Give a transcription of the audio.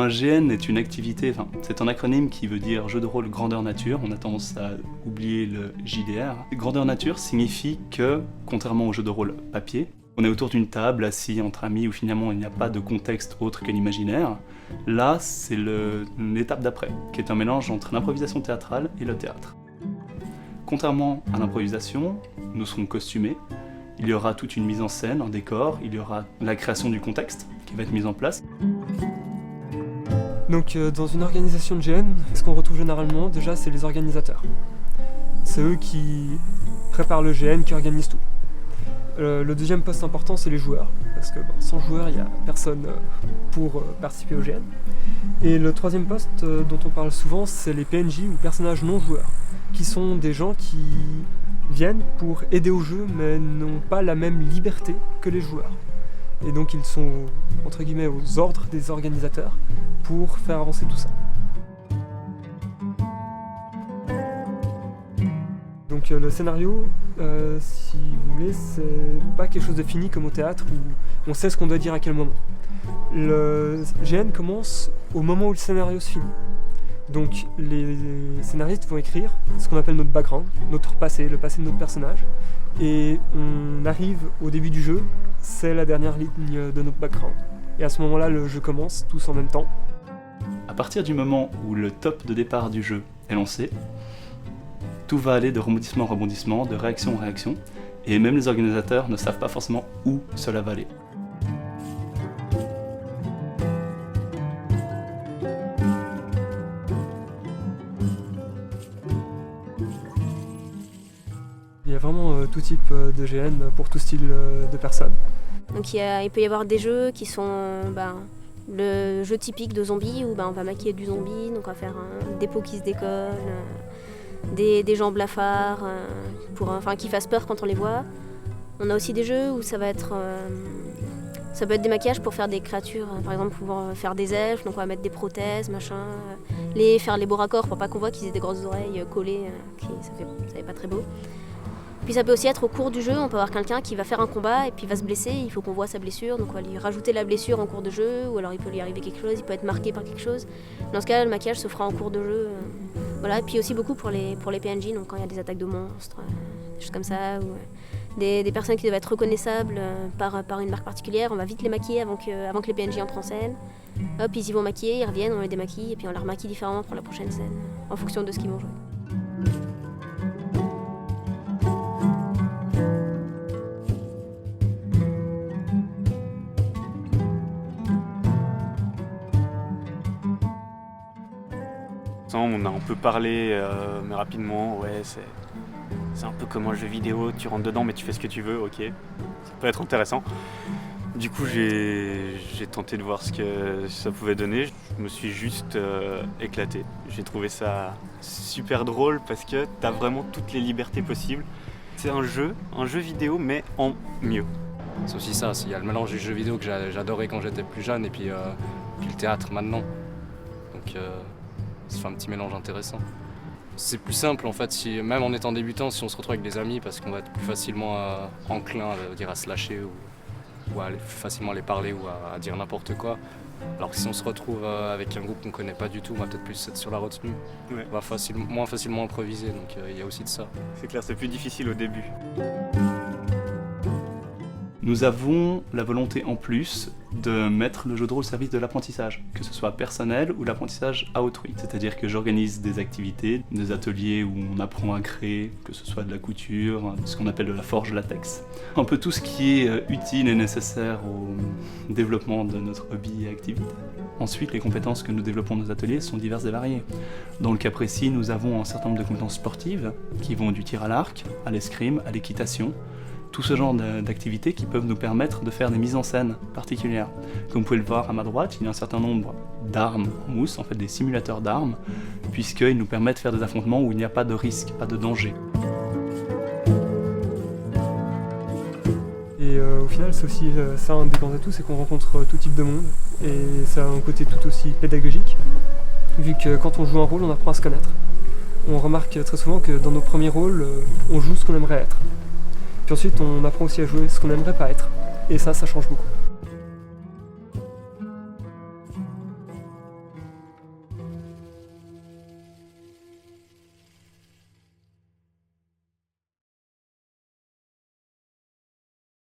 Un GN est une activité, c'est un acronyme qui veut dire jeu de rôle grandeur nature, on a tendance à oublier le JDR. Grandeur nature signifie que, contrairement au jeu de rôle papier, on est autour d'une table, assis entre amis, où finalement il n'y a pas de contexte autre que l'imaginaire. Là, c'est l'étape d'après, qui est un mélange entre l'improvisation théâtrale et le théâtre. Contrairement à l'improvisation, nous serons costumés, il y aura toute une mise en scène, un décor, il y aura la création du contexte qui va être mise en place. Donc dans une organisation de GN, ce qu'on retrouve généralement, déjà, c'est les organisateurs. C'est eux qui préparent le GN, qui organisent tout. Le deuxième poste important, c'est les joueurs, parce que sans joueurs, il n'y a personne pour participer au GN. Et le troisième poste dont on parle souvent, c'est les PNJ ou personnages non joueurs, qui sont des gens qui viennent pour aider au jeu, mais n'ont pas la même liberté que les joueurs. Et donc ils sont, entre guillemets, aux ordres des organisateurs pour faire avancer tout ça. Donc le scénario, si vous voulez, c'est pas quelque chose de fini comme au théâtre où on sait ce qu'on doit dire à quel moment. Le GN commence au moment où le scénario se finit. Donc les scénaristes vont écrire ce qu'on appelle notre background, notre passé, le passé de notre personnage. Et on arrive au début du jeu, c'est la dernière ligne de notre background. Et à ce moment-là, le jeu commence, tous en même temps. À partir du moment où le top de départ du jeu est lancé, tout va aller de rebondissement en rebondissement, de réaction en réaction, et même les organisateurs ne savent pas forcément où cela va aller. Il y a vraiment tout type de GN pour tout style de personnes. Donc il peut y avoir des jeux qui sont le jeu typique de zombies où on va maquiller du zombie, donc on va faire des peaux qui se décollent, des gens blafards, qui fassent peur quand on les voit. On a aussi des jeux où ça peut être des maquillages pour faire des créatures, par exemple pour faire des elfes, donc on va mettre des prothèses, faire les beaux raccords pour pas qu'on voit qu'ils aient des grosses oreilles collées, ça fait pas très beau. Puis ça peut aussi être au cours du jeu, on peut avoir quelqu'un qui va faire un combat et puis va se blesser, il faut qu'on voit sa blessure, donc on va lui rajouter la blessure en cours de jeu, ou alors il peut lui arriver quelque chose, il peut être marqué par quelque chose. Dans ce cas, le maquillage se fera en cours de jeu. Voilà. Et puis aussi beaucoup pour les PNJ, donc quand il y a des attaques de monstres, des choses comme ça, ou des personnes qui doivent être reconnaissables par une marque particulière, on va vite les maquiller avant que les PNJ entrent en scène. Hop, ils y vont maquiller, ils reviennent, on les démaquille, et puis on les remaquille différemment pour la prochaine scène, en fonction de ce qu'ils vont jouer. On a un peu parlé, mais rapidement, ouais, c'est un peu comme un jeu vidéo, tu rentres dedans mais tu fais ce que tu veux, ok, ça peut être intéressant. Du coup j'ai tenté de voir ce que ça pouvait donner, je me suis juste éclaté. J'ai trouvé ça super drôle parce que t'as vraiment toutes les libertés possibles. C'est un jeu vidéo mais en mieux. C'est aussi ça, il y a le mélange du jeu vidéo que j'adorais quand j'étais plus jeune et puis le théâtre maintenant. Donc ça fait un petit mélange intéressant. C'est plus simple en fait, même en étant débutant, si on se retrouve avec des amis, parce qu'on va être plus facilement enclin à se lâcher ou à facilement les parler ou à dire n'importe quoi. Alors que si on se retrouve avec un groupe qu'on ne connaît pas du tout, on va peut-être plus être sur la retenue. Ouais. On va moins facilement improviser, donc il y a aussi de ça. C'est clair, c'est plus difficile au début. Nous avons la volonté en plus de mettre le jeu de rôle au service de l'apprentissage, que ce soit personnel ou l'apprentissage à autrui. C'est-à-dire que j'organise des activités, des ateliers où on apprend à créer, que ce soit de la couture, ce qu'on appelle de la forge latex. Un peu tout ce qui est utile et nécessaire au développement de notre hobby et activité. Ensuite, les compétences que nous développons dans nos ateliers sont diverses et variées. Dans le cas précis, nous avons un certain nombre de compétences sportives qui vont du tir à l'arc, à l'escrime, à l'équitation, tout ce genre d'activités qui peuvent nous permettre de faire des mises en scène particulières. Comme vous pouvez le voir à ma droite, il y a un certain nombre d'armes en mousse, en fait des simulateurs d'armes, puisqu'ils nous permettent de faire des affrontements où il n'y a pas de risque, pas de danger. Et au final, c'est aussi ça un des grands atouts, c'est qu'on rencontre tout type de monde, et ça a un côté tout aussi pédagogique, vu que quand on joue un rôle, on apprend à se connaître. On remarque très souvent que dans nos premiers rôles, on joue ce qu'on aimerait être. Puis ensuite, on apprend aussi à jouer ce qu'on n'aimerait pas être. Et ça change beaucoup.